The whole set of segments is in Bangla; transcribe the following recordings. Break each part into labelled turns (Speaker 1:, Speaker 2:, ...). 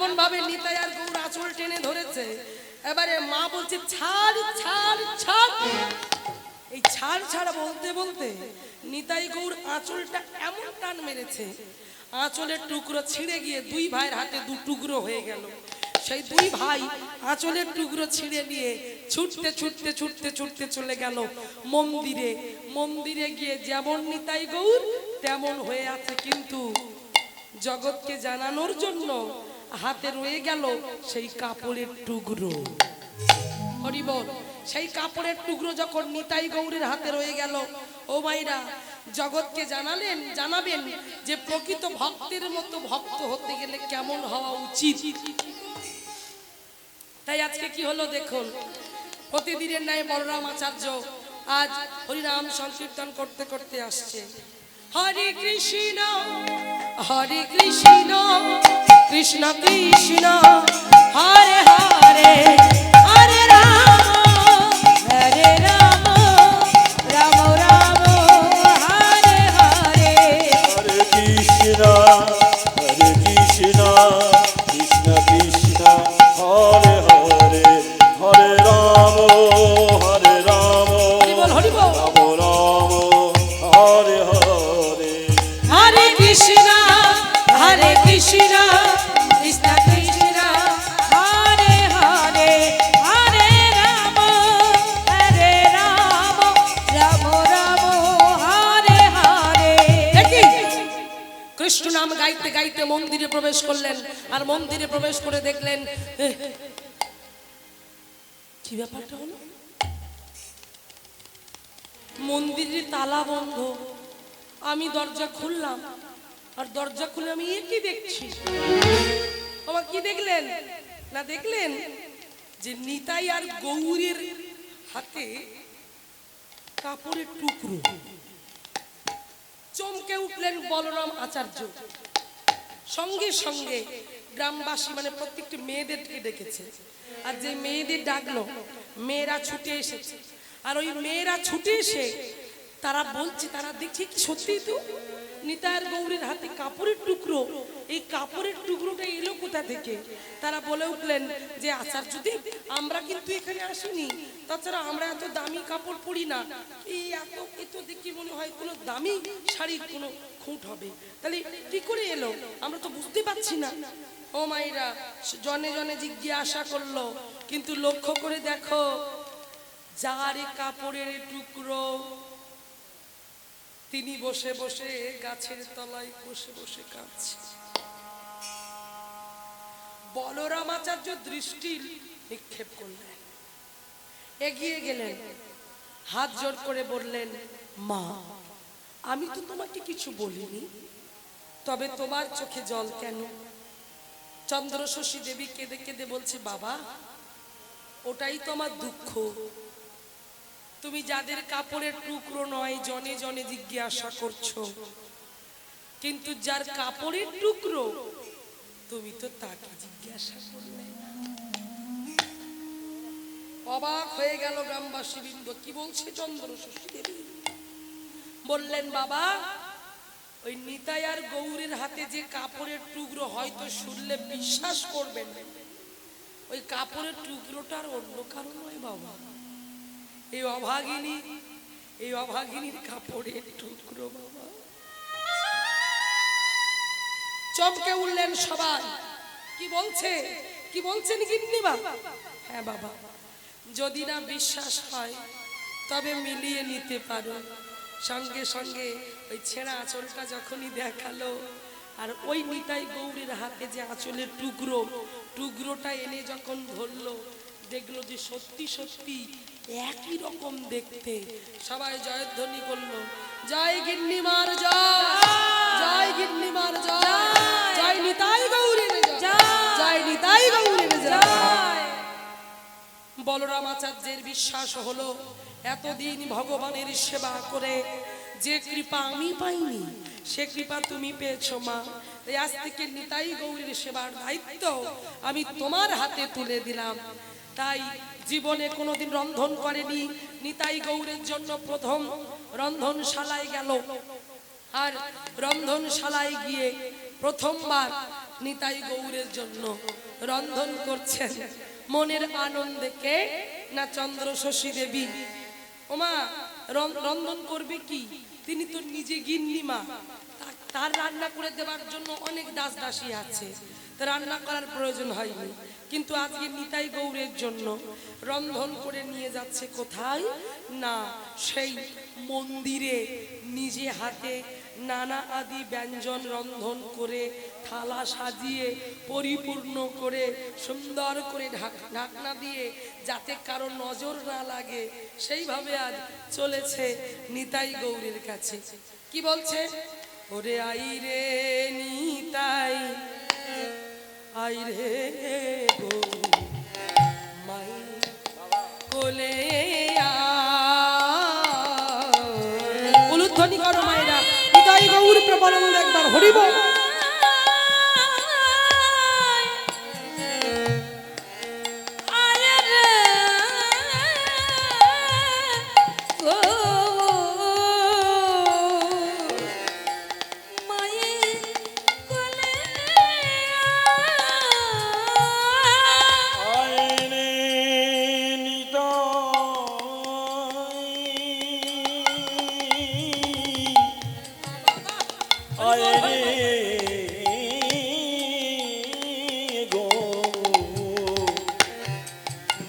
Speaker 1: এমন ভাবে নিতাই আর গৌর আঁচল টেনে ধরেছে, এবারে মা বলছে ছাড় ছাড় ছাড়। এই ছাড় ছাড় বলতে বলতে নিতাই গৌর আঁচলটা এমন টান মেরেছে, আঁচলের টুকরো ছিঁড়ে গিয়ে দুই ভাইয়ের হাতে দু টুকরো হয়ে গেল। সেই দুই ভাই আঁচলের টুকরো ছিঁড়ে নিয়ে ছুটতে ছুটতে ছুটতে ছুটতে চলে গেল মন্দিরে। মন্দিরে গিয়ে যেমন নিতাই গৌর তেমন হয়ে আছে, কিন্তু জগৎকে জানানোর জন্য হাতে রয়ে গেল সেই কাপড়ের টুকরো। হরি বল। সেই কাপড়ের টুকরো যখন নিতাই গৌরের হাতে রয়ে গেল, ও মাইরা জগৎকে জানাবেন যে প্রকৃত ভক্তের মতো ভক্ত হতে গেলে কেমন হওয়া উচিত। তাই আজকে কি হলো দেখুন, প্রতিদিনের ন্যায় বলরাম আচার্য আজ হরিনাম সংকীর্তন করতে করতে আসছে। হরে কৃষ্ণ কৃষ্ণ কৃষ্ণ হরে হরে, হরে রাম হরে রাম, রাম রাম হরে হরে।
Speaker 2: হরে কৃষ্ণ কৃষ্ণ কৃষ্ণ হরে হরে, হরে রাম রাম রাম হরে হরে।
Speaker 1: হরে কৃষ্ণ কৃষ্ণ কৃষ্ণ কৃষ্ণ হরে হরে, হরে রাম রাম রাম হরে হরে। কৃষ্ণ নাম গাইতে গাইতে মন্দিরে প্রবেশ করলেন, আর মন্দিরে প্রবেশ করে দেখলেন কি ব্যাপারটা হলো, মন্দিরের তালা বন্ধ। আমি দরজা খুললাম, আর দরজা খুলে আমি কি দেখছি, আমার কি দেখলেন না দেখলেন যে নিতাই আর গৌরের হাতে কাপড়ের টুকরো। চমকে উঠলেন বলরাম আচার্য। সঙ্গে সঙ্গে গ্রামবাসী মানে প্রত্যেকটি মেয়েদেরকে ডেকেছে, আর যে মেয়েদের ডাকলো মেয়েরা ছুটে এসেছে। আর ওই মেয়েরা ছুটে এসে তারা বলছে, তারা দেখছে কি সত্যি তো নিতাই গৌরের হাতে কাপড়ের টুকরো, এই কাপড়ের টুকরোটা এলো কোথা থেকে। তারা বলে উঠলেন যে আচার্যদেব, আমরা কিন্তু এখানে আসিনি, তাছাড়া আমরা এত দামি কাপড় পরি না, এই এত দেখি মনে হয় কোনো দামি শাড়ির কোনো খুঁট হবে, তাহলে কি করে এলো আমরা তো বুঝতে পারছি না। ও মাইরা জনে জনে জিজ্ঞাসা করলো, কিন্তু লক্ষ্য করে দেখো যার কাপড়ের টুকরো তিনি বসে বসে গাছের তলায় বসে বসে কাঁদছে। বলরাম আচার্য দৃষ্টি নিক্ষেপ করলেন, এগিয়ে গেলেন, হাত জোর করে বললেন, মা আমি তো তোমাকে কিছু বলিনি, তবে তোমার চোখে জল কেন? চন্দ্রশশী দেবী কেঁদে কেঁদে বলছে, বাবা ওটাই তো আমার দুঃখ, তুমি যাদের কাপড়ের টুকরো নয় জনে জনে জিজ্ঞাসা করছো, কিন্তু যার কাপড়ের টুকরো তুমি তো তাকে জিজ্ঞাসা করলে না। অবাক হয়ে গেল গ্রামবাসী বৃন্দ, কি বলছে চন্দ্রশশী দেবী? বললেন, বাবা ওই নিতাই আর গৌরের হাতে যে কাপড়ের টুকরো হয়তো শুনলে বিশ্বাস করবেন, ওই কাপড়ের টুকরোটার অন্য কারণ নয় বাবা, এই অভাগিনীর কাপড়ের টুকরো বাবা। চমকে উঠলেন সবাই, কি বলছেন গিন্নিমা? হ্যাঁ বাবা, যদি না বিশ্বাস হয় তবে মিলিয়ে নিতে পারো। সঙ্গে সঙ্গে ওই ছেঁড়া আঁচলটা যখনই দেখালো, আর ওই নিতাই গৌরের হাতে যে আঁচলের টুকরোটা এনে যখন ধরলো, দেখলো যে সত্যি সত্যি একই রকম দেখতে। সবাই জয়ধ্বনি করলো, জয় গিন্নিমার জয়, জয় গিন্নিমার জয়, জয় নিতাই গৌরের জয়, জয় নিতাই গৌরের জয়। বলরাম আচার্যের বিশ্বাস হলো, এতদিন ভগবানের সেবা করে যে কৃপা আমি পাইনি সে কৃপা তুমি পেয়েছো মা। তাই আজ থেকে নিতাই গৌরের সেবার দায়িত্ব আমি তোমার হাতে তুলে দিলাম। তাই জীবনে কোনোদিন রন্ধন করেনি, নিতাই গৌরের জন্য প্রথম রন্ধনশালায় গেল, আর রন্ধনশালায় গিয়ে প্রথমবার নিতাই গৌরের জন্য রন্ধন করছেন মনের আনন্দে কে না চন্দ্র শশী দেবী। ওমা রন্ধন করবে কি, তিনি তো নিজে গিন্নিমা, তার রান্না করে দেওয়ার জন্য অনেক দাস দাসী আছে, তা রান্না করার প্রয়োজন হয়নি। কিন্তু আজকে নিতাই গৌরের জন্য রন্ধন করে নিয়ে যাচ্ছে কোথায় না সেই মন্দিরে, নিজে হাতে নানা আদি ব্যঞ্জন রন্ধন করে থালা সাজিয়ে পরিপূর্ণ করে সুন্দর করে ঢাকনা দিয়ে যাতে কারো নজর না লাগে সেইভাবে আজ চলেছে নিতাই গৌরের কাছে। কি বলছে? ওরে আই রে নিতাই আই রে গৌর মাই কোলে উলুধ্বনি করো মায়েরা, নিতাই গৌর প্রবলন্দ একবার হরিব।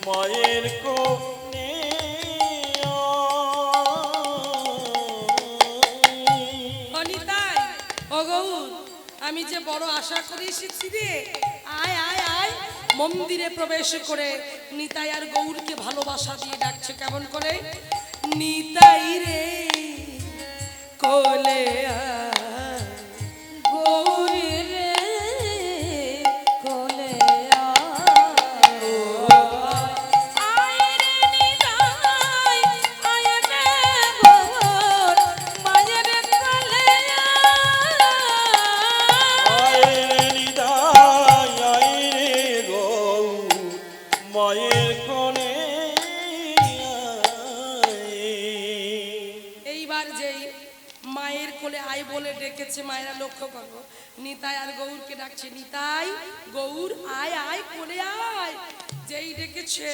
Speaker 2: মায়ের কোলে
Speaker 1: অনিতাই ও গৌর, আমি যে বড় আশা করে এসেছি রে, আয় আয় আয়। মন্দিরে প্রবেশ করে নিতাই আর গৌরকে ভালোবাসা দিয়ে ডাকছে কেমন করে? নিতাই রে কোলে আয়, গৌরী রে কোলে
Speaker 2: মায়ের কোলে।
Speaker 1: এইবার যেই মায়ের কোলে আয় বলে ডেকেছে, মায়েরা লক্ষ্য করো, নিতাই আর গৌরকে ডাকছে, নিতাই গৌর আয় আয় কোলে আয়। যেই ডেকেছে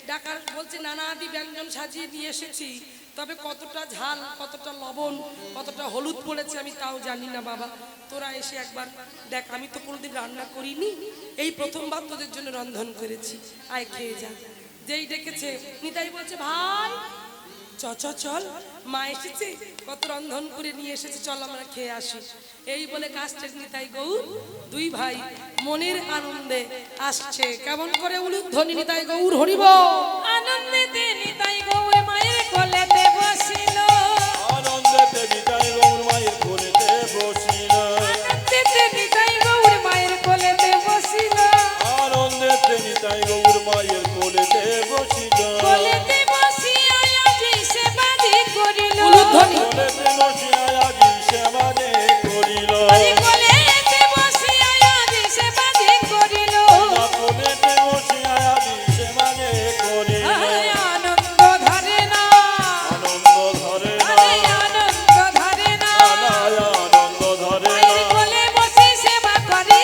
Speaker 1: ডাকার বলছে নানা আদি ব্যঞ্জন সাজিয়ে নিয়ে এসেছি, তবে কতটা ঝাল কতটা লবণ কতটা হলুদ পড়েছে আমি তাও জানি না বাবা, তোরা এসে একবার দেখ, আমি তো কোনোদিন রান্না করিনি, এই প্রথমবার তোদের জন্য রন্ধন করেছি, আয় খেয়ে যা। যেই ডেকেছে নিতাই বলছে ভাই চল মা এসেছে, কত রন্ধন করে নিয়ে এসেছে, চল আমরা খেয়ে আসি। এই বলে কাস্টের নিতাই গৌর দুই ভাই মনের আনন্দে আসছে কেমন করে উলুধ্বনি নিতাই গৌর হরিব।
Speaker 3: আনন্দেতে নিতাই গৌর মায়ের কোলেতে বসিল,
Speaker 2: আনন্দেতে নিতাই গৌর মায়ের কোলেতে বসিল,
Speaker 3: আনন্দেতে নিতাই গৌর মায়ের কোলেতে বসিল,
Speaker 2: আনন্দেতে নিতাই গৌর মায়ের কোলেতে বসিল,
Speaker 3: কোলেতে বসিয়া আজি সেবাদি করিল,
Speaker 1: উলুধ্বনি
Speaker 2: কোলেতে বসিয়া আজি সেবাদে করিল,
Speaker 3: কোলেতে বসিয়া আজি সেবাদি করিল,
Speaker 2: কোলেতে বসিয়া আজি সেবাদে করিল।
Speaker 3: আনন্দ ধরে না,
Speaker 2: আনন্দ ধরে না,
Speaker 3: আনন্দ ধরে না,
Speaker 2: আনন্দ ধরে না,
Speaker 3: মায়ের কোলে বসে সেবা করি,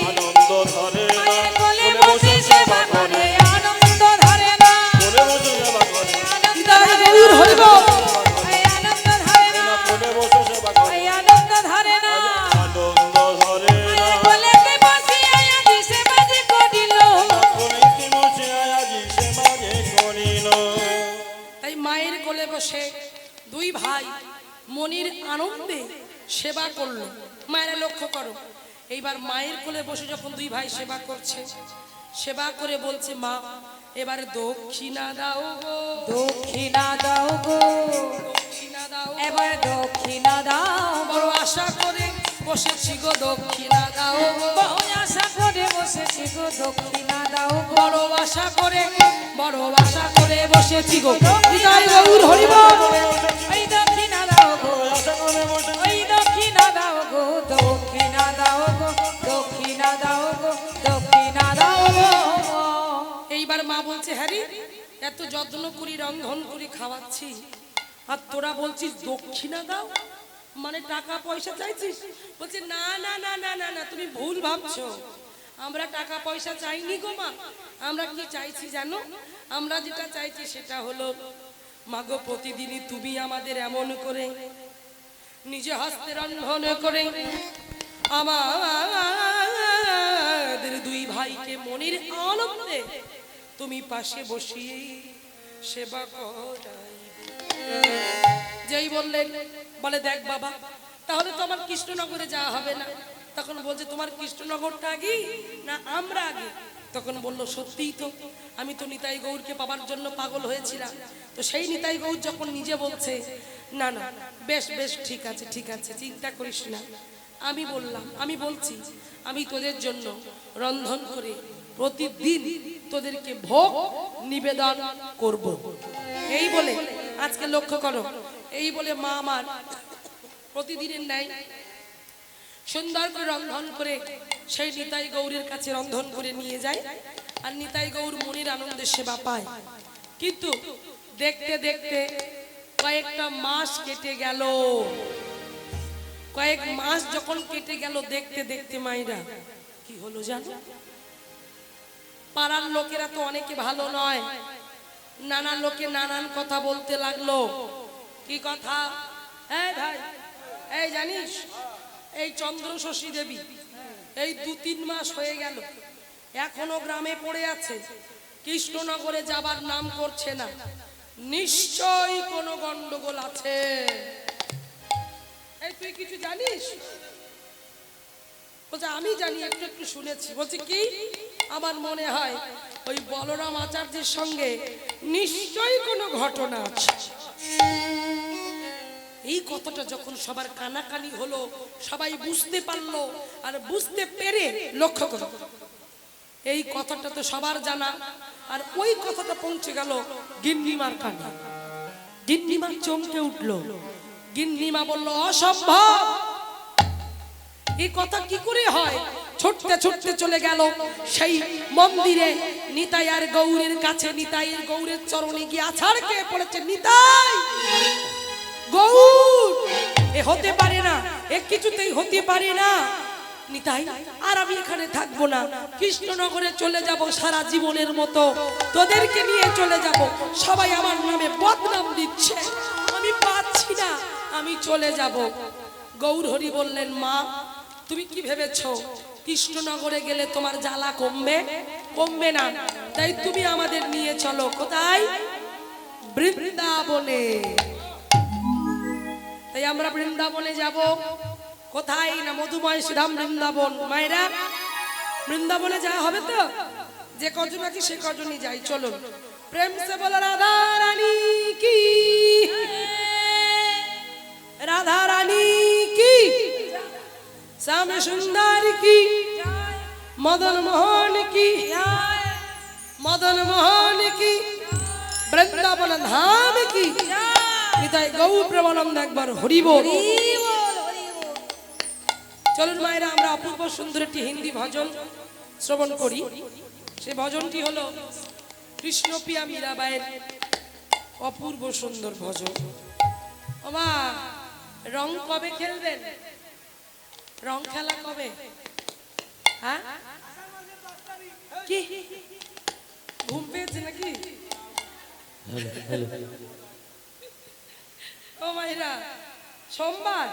Speaker 2: আনন্দ ধরে না,
Speaker 3: মায়ের কোলে বসে সেবা করে, আনন্দ ধরে না,
Speaker 2: কোলে বসে সেবা করে,
Speaker 1: নিতাই গৌর হরিব।
Speaker 3: আনন্দ ধরে না,
Speaker 2: কোলে বসে সেবা করে,
Speaker 3: আনন্দ ধরে না,
Speaker 2: আনন্দ ধরে না,
Speaker 3: কোলেতে বসিয়া আজি সেবাদি করিল,
Speaker 2: কোলেতে বসিয়া আজি সেবাদে করিল।
Speaker 1: তাই মায়ের কোলে বসে দুই ভাই মনির আনন্দে সেবা করলো। মায়েরা লক্ষ্য করো, এইবার মায়ের কোলে বসে যখন দুই ভাই সেবা করছে, সেবা করে বলছে মা এবারে দক্ষিণা দাও গো,
Speaker 3: দক্ষিণা দাও গো,
Speaker 1: দক্ষিণা দাও গো।
Speaker 3: এবার দক্ষিণা দাও,
Speaker 1: বড় আশা করে বসেছি গো দক্ষিণা দাও গো,
Speaker 3: বহু আশা করে বসেছি গো, দক্ষিণা দাও গো,
Speaker 1: বড় আশা করে বসেছি গো। নিতাই গৌর হরিব।
Speaker 3: ওই দক্ষিণা দাও গো,
Speaker 2: আশা করে বসে
Speaker 3: ওই দক্ষিণা দাও গো, দক্ষিণা দাও গো, দক্ষিণা দাও গো, দক্ষিণা দাও গো।
Speaker 1: এইবার মা বলছে হ্যারি এত যত্ন করি রন্ধন করি খাওয়াচ্ছি আর তোরা বলছিস দক্ষিণা দাও। মানে টাকা পয়সা চাইছিস? বলছে না না না না না না, তুমি ভুল ভাবছো, আমরা টাকা পয়সা চাইনি গো মা। আমরা কি চাইছি জানো? আমরা যেটা চাইছি সেটা হলো, মাগো প্রতিদিনই তুমি আমাদের এমন করে নিজে হস্তে রন্ধন করে আমাদের দুই ভাইকে মনের আনন্দে তুমি পাশে বসিয়ে সেবা করাইবে। যেই বললেন, বলে দেখ বাবা, তাহলে তো আমার কৃষ্ণনগরে যাওয়া হবে না। তখন বলছে তোমার কৃষ্ণনগরটা আগে না আমরা আগে? তখন বলল সত্যিই তো, আমি তো নিতাই গৌরকে পাবার জন্য পাগল হয়েছিলাম। তো সেই নিতাই গৌর যখন নিজে বলছে না না বেশ বেশ ঠিক আছে ঠিক আছে, চিন্তা করিস না, আমি বললাম, আমি বলছি, আমি তোদের জন্য রন্ধন করে প্রতিদিন তোদেরকে ভোগ নিবেদন করব। এই বলে আজকে লক্ষ্য করো, এই বলে মা আমার প্রতিদিনের ন্যায় সুন্দর করে রন্ধন করে সেই নিতাই গৌরের কাছে রন্ধন করে নিয়ে যায়। আর নিতাই গৌর মনির আনন্দের সেবা পায়। কিন্তু দেখতে দেখতে কয়েকটা মাস কেটে গেল। কয়েক মাস যখন কেটে গেল, দেখতে দেখতে মাইরা কি হলো জানো? পাড়ার লোকেরা তো অনেকে ভালো নয়, নানা লোকে নানান কথা বলতে লাগলো। কি কথা? এই ভাই, এই জানিস এই চন্দ্রশশী দেবী এই 2-3 মাস হয়ে গেল এখনো গ্রামে পড়ে আছে, কৃষ্ণনগরে যাবার নাম করছে না, নিশ্চয়ই কোনো গন্ডগোল আছে। এই তুই কিছু জানিস? বলছে আমি জানি, একটু একটু শুনেছি। বলছে কি? আমার মনে হয় ওই বলরাম আচার্যের সঙ্গে নিশ্চয়ই কোনো ঘটনা আছে। এই কথাটা যখন সবার কানাকানি হলো, সবাই বুঝতে পারলো। আর বুঝতে পেরে লক্ষ্য করো, এই কথাটা তো সবার জানা, আর ওই কথাটা পৌঁছে গেল গিন্নিমার কানে। গিন্নিমা চমকে উঠলো। গিন্নিমা বলল অসম্ভব, এই কথা কি করে হয়? ছুটতে ছুটতে চলে গেল সেই মন্দিরে নিতাই আর গৌরের কাছে। নিতাইয়ের গৌরের চরণে গিয়ে আছাড় খেয়ে পড়েছে, নিতাই গৌর, এ হতে পারে না, এ কিছুতেই হতে পারে না। নিতাই, আর আমি এখানে থাকবো না, কৃষ্ণনগরে চলে যাব সারা জীবনের মতো, তোদেরকে নিয়ে চলে যাব। সবাই আমার নামে বদনাম দিচ্ছে, আমি পাচ্ছি না, আমি চলে যাব। গৌর হরি বললেন, মা তুমি কি ভেবেছো কৃষ্ণনগরে গেলে তোমার জ্বালা কমবে? কমবে না। তাই তুমি আমাদের নিয়ে চলো। কোথায়? বৃন্দাবনে। তাই আমরা বৃন্দাবনে যাব। কোথায়? না মধুময় শ্রীধাম বৃন্দাবন। মায়েরা, বৃন্দাবনে যাওয়া হবে তো? যে কজন আছে সে কজনই যাই, চলো। প্রেম সে বলো রাধা রানী কি, রাধা রানী কি, শ্যাম সুন্দর কি, মদন মোহন কি, মদন মোহন কি, বৃন্দাবন ধাম কি। নিতাই গৌর প্রেমানন্দ একবার হরি বল। চলুন মায়েরা, আমরা অপূর্ব সুন্দর একটি হিন্দি ভজন শ্রবণ করি। সেই ভজনটি হলো কৃষ্ণপ্রিয়া মীরাবাইয়ের অপূর্ব সুন্দর ভজন। ওমা, রং কবে খেলবেন? রং খেলা কবে? হ্যাঁ, কি ঘুম পেয়েছে নাকি? ও মাইরা, সোমবার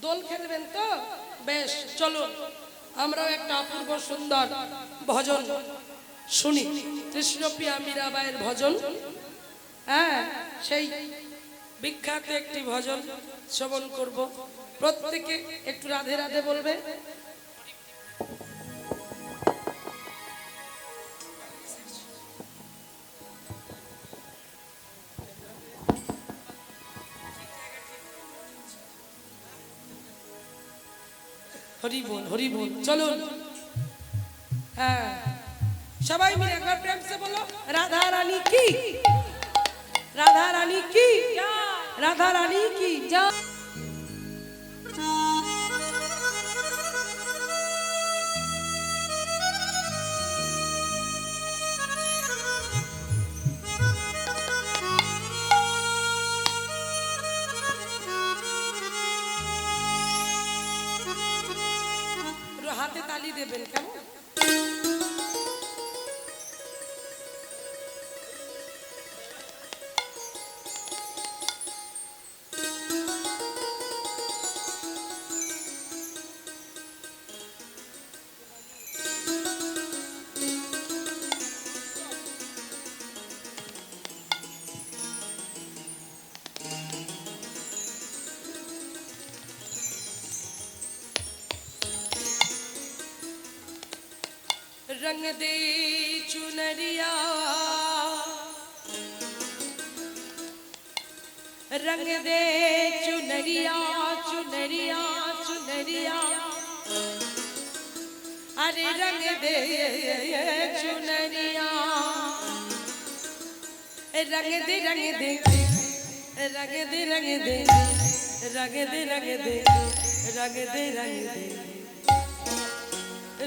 Speaker 1: দোল খেলবেন তো? বেশ, চলুন আমরাও একটা অপূর্ব সুন্দর ভজন শুনি, কৃষ্ণপ্রিয়া মীরাবাইয়ের ভজন। হ্যাঁ, সেই বিখ্যাত একটি ভজন শ্রবণ করব। প্রত্যেকে একটু রাধে রাধে বলবে। হরি বল, হরি বল। চলুন, হ্যাঁ, সবাই মিলে একবার প্রেম সে বলো রাধা রানী কি, রাধা রানী কি, রাধা রানী কি জয়। হাতে তালি দেবেন কেমন? रंग दे चुनरिया रंग दे चुनरिया चुनरिया चुनरिया अरे रंग दे चुनरिया रंग दे रंग दे रंग दे रंग दे रंग दे रंग दे रंग दे रंग दे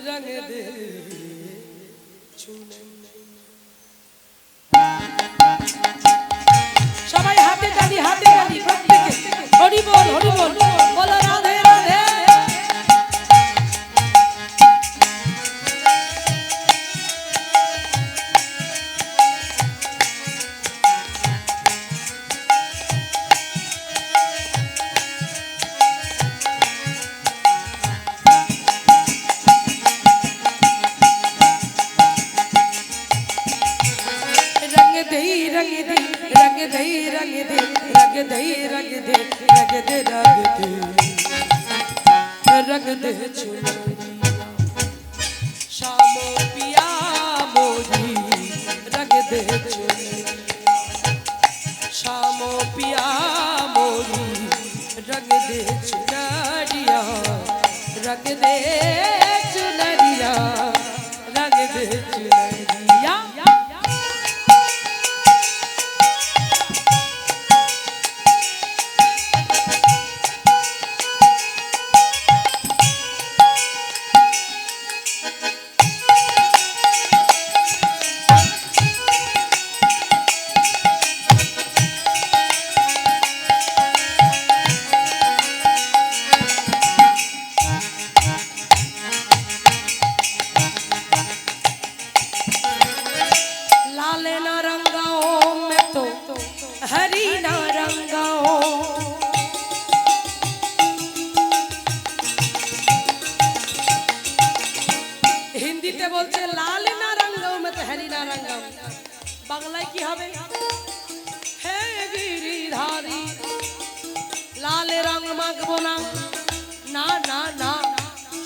Speaker 1: रंग दे সবাই হাতে তালি প্রত্যেকে হরি বল বলো রাধে রাধে। रंग दे चुनरिया शामो पिया मोरी रंग दे चुनरिया शामो पिया मोरी रंग दे चुनरिया रंग दे चुनरिया रंग दे चुनरिया। হিন্দিতে বলছে লাল না রঙ্গাও মত হরি না রঙ্গাও, বাংলায় কি হবে? হে গিরিধারী লাল রং মাখবো না, না না না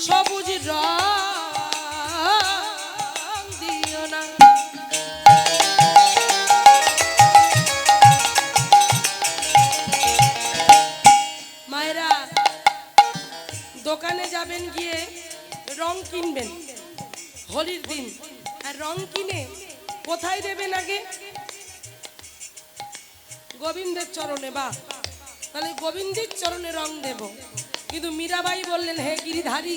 Speaker 1: সবুজ রং দিও না। মায়েরা দোকানে যাবেন, গিয়ে রং কিনবেন হোলির দিন, আর রং কিনে কোথায় দেবেন? আগে গোবিন্দের চরণে। বা তাহলে গোবিন্দের চরণে রং দেব। কিন্তু মীরাবাই বললেন, হে গিরিধারী,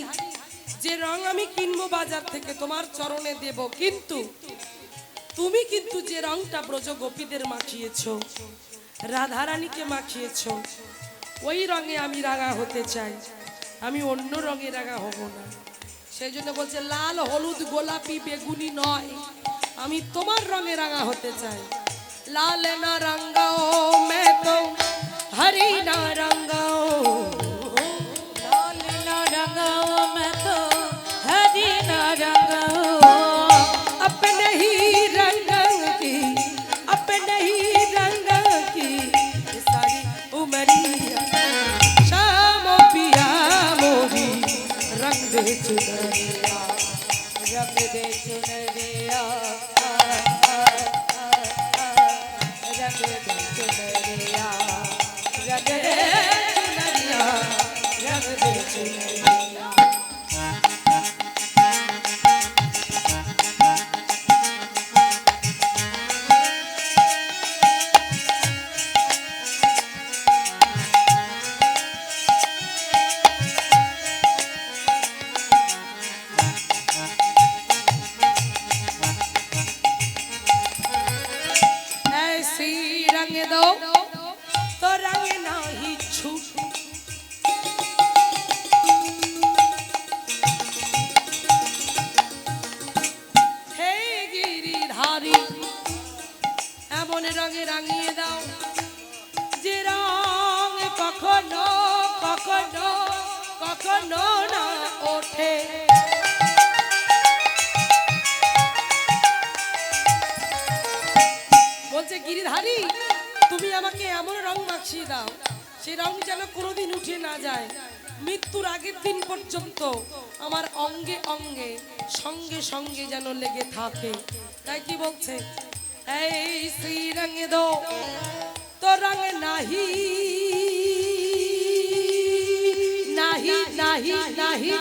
Speaker 1: যে রং আমি কিনবো বাজার থেকে তোমার চরণে দেব, কিন্তু তুমি কিন্তু যে রংটা ব্রজ গোপীদের মাখিয়েছো, রাধারানীকে মাখিয়েছো, ওই রঙে আমি রাঙা হতে চাই, আমি অন্য রঙে রাঙা হব না। সেই জন্য বলছে লাল হলুদ গোলাপি বেগুনি নয়, আমি তোমার রঙে রাঙা হতে চাই। লাল না রঙ্গাও मैं तो हरी ना रंगाओ,
Speaker 3: लाल ना रंगाओ मैं तो हरी ना रंगाओ,
Speaker 1: अपने ही रंग की अपने ही रंग की सारी उमरिया शाम पिया मोरी रंग दे चुनरिया
Speaker 3: रंग दे चुनरिया रंग दे चुनरिया रंग दे
Speaker 1: चुनरिया रंग दे चुनरिया। ऐसी रंग दो तो रंग ना ही छूटे, রঙে রাঙিয়ে দাও, যে রং কখনো কখনো কখনো না ওঠে। বলছে গিরিধারী, তুমি আমাকে এমন রং মাখিয়ে দাও, সেই রং যেন কোনোদিন উঠে না যায়, মৃত্যুর আগের দিন পর্যন্ত আমার অঙ্গে অঙ্গে সঙ্গে সঙ্গে যেন লেগে থাকে। তাই কি বলছে, এই শ্রী রঙে দো তো রঙ নাহি নাহি নাহি নাহি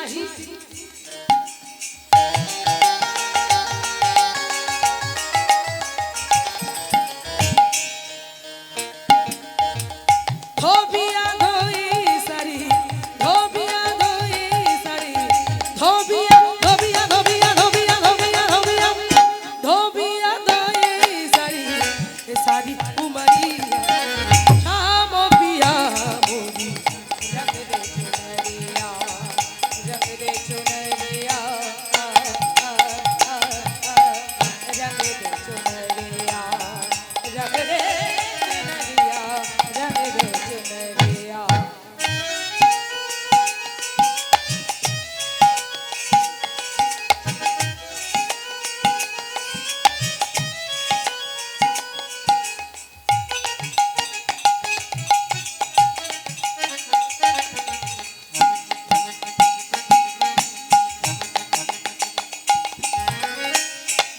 Speaker 1: ধোবিয়া ধোই সারি, ধোবিয়া ধোই সারি, ধোবিয়া ধোবিয়া ধোবিয়া ধোবিয়া ধোবিয়া ধোবিয়া ধোবিয়া ধোই সারি, এ সারি উমরিয়া শাম পিয়া মোরি।
Speaker 3: रंग दे चुनरिया, रंग दे चुनरिया, रंग दे चुनरिया, रंग दे चुनरिया, रंग दे चुनरिया।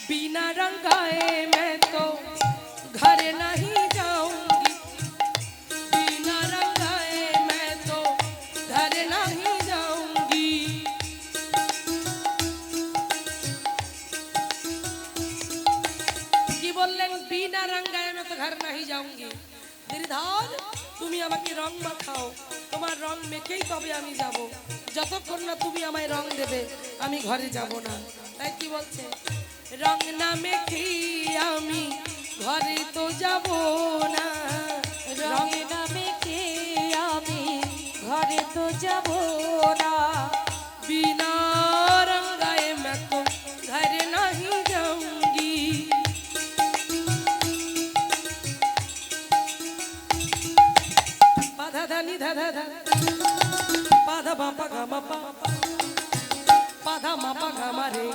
Speaker 1: बिना रंगाए मैं तो घर नहीं जाऊंगी, बिना रंगाए मैं तो घर नहीं जाऊंगी। কি বললেন, বিনা রঙায় আমি তো ঘর नहीं जाऊंगी। গিরিধর, তুমি আমাকে রং মাখাও, তোমার রং মেখেই তবে আমি যাব, যতক্ষণ না তুমি আমায় রং দেবে আমি ঘরে যাব না। তাই কি বলছে, রং না মেখে আমি ঘরে তো যাব না,
Speaker 3: রং না মেখে আমি ঘরে তো যাব না,
Speaker 1: बिना रंगाए मैं तो घर नहीं जाऊंगी। पाधा धानी धाधा धा, पाधा बापा गामा पा, पाधा मापा गामा रे,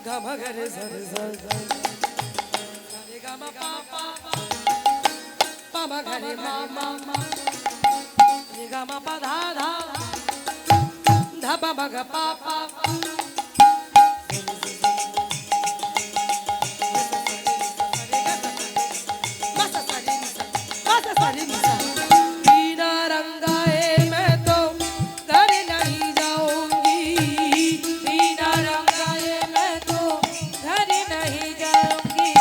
Speaker 1: गामा गरे सरे सर रे गामा पा पा, पामा गरे मामा रे गामा पा धा धा, धा बाबा गा पा पा, मासा सारे निसा, मासा सारे निसा। बिना रंगाए मैं तो घर नहीं जाऊंगी,
Speaker 3: बिना रंगाए मैं तो घर नहीं जाऊंगी।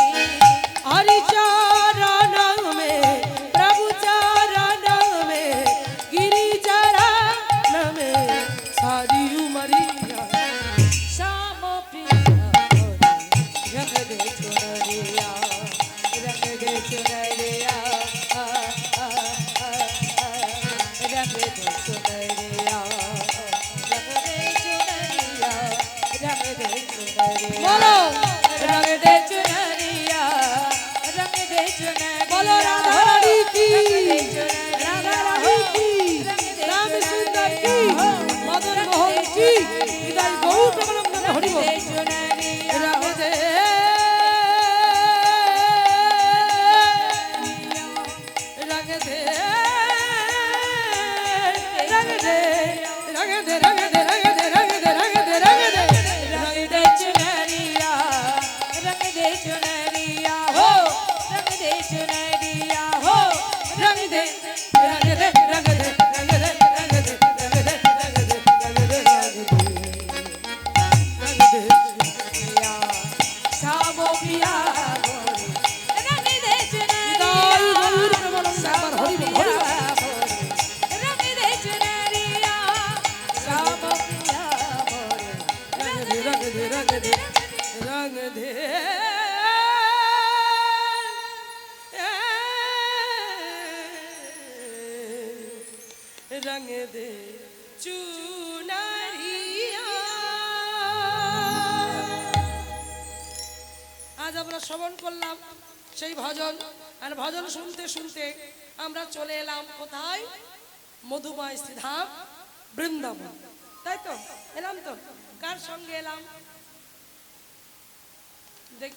Speaker 1: हरि चरण में प्रभु चरण में गिरी चरण में सारी उमरिया।
Speaker 3: शाम प्रिया रंग दे चुनरिया, रंग दे चुनरिया, रंग दे चुनरिया, रंग दे चुनरिया, रंग दे चुनरिया।
Speaker 1: बोलो
Speaker 3: रंग दे चुनरिया, रंग दे चुनरिया।
Speaker 1: बोलो राधा रानी की,
Speaker 3: रंग दे चुनरिया,
Speaker 1: राधा रानी की,
Speaker 3: रंग दे
Speaker 1: राम सुंदर की,
Speaker 3: चुनरिया,
Speaker 1: मदन मोहन की, हृदय गौर प्रबलम हरि बोल।
Speaker 3: रंग दे चुनरिया,
Speaker 1: रंग दे रंग दे रंग दे रंग दे रंग दे रंग दे रंग दे रंग दे रंग दे
Speaker 3: रंग दे चुनरिया, रंग दे चुनरिया हो, रंग दे चुनरिया हो,
Speaker 1: रंग दे रंग दे रंग दे रंग दे रंग दे रंग दे रंग दे रंग दे रंग दे
Speaker 3: चुनरिया साबो पिया गोरी, रंग दे चुनरिया
Speaker 1: हृदय गौर प्रबलम
Speaker 3: साबो
Speaker 1: हरि बोल।
Speaker 3: पिया गोरी, रंग दे चुनरिया साबो पिया गोरी,
Speaker 1: रंग दे रंग दे रंग दे रंग दे रंग दे चुनरिया। আজ আমরা শ্রবণ করলাম সেই ভজন। আর ভজন শুনতে শুনতে আমরা চলে এলাম কোথায়? মধুময় শ্রীধাম বৃন্দাবন। তাই তো এলাম তো? কার সঙ্গে এলাম?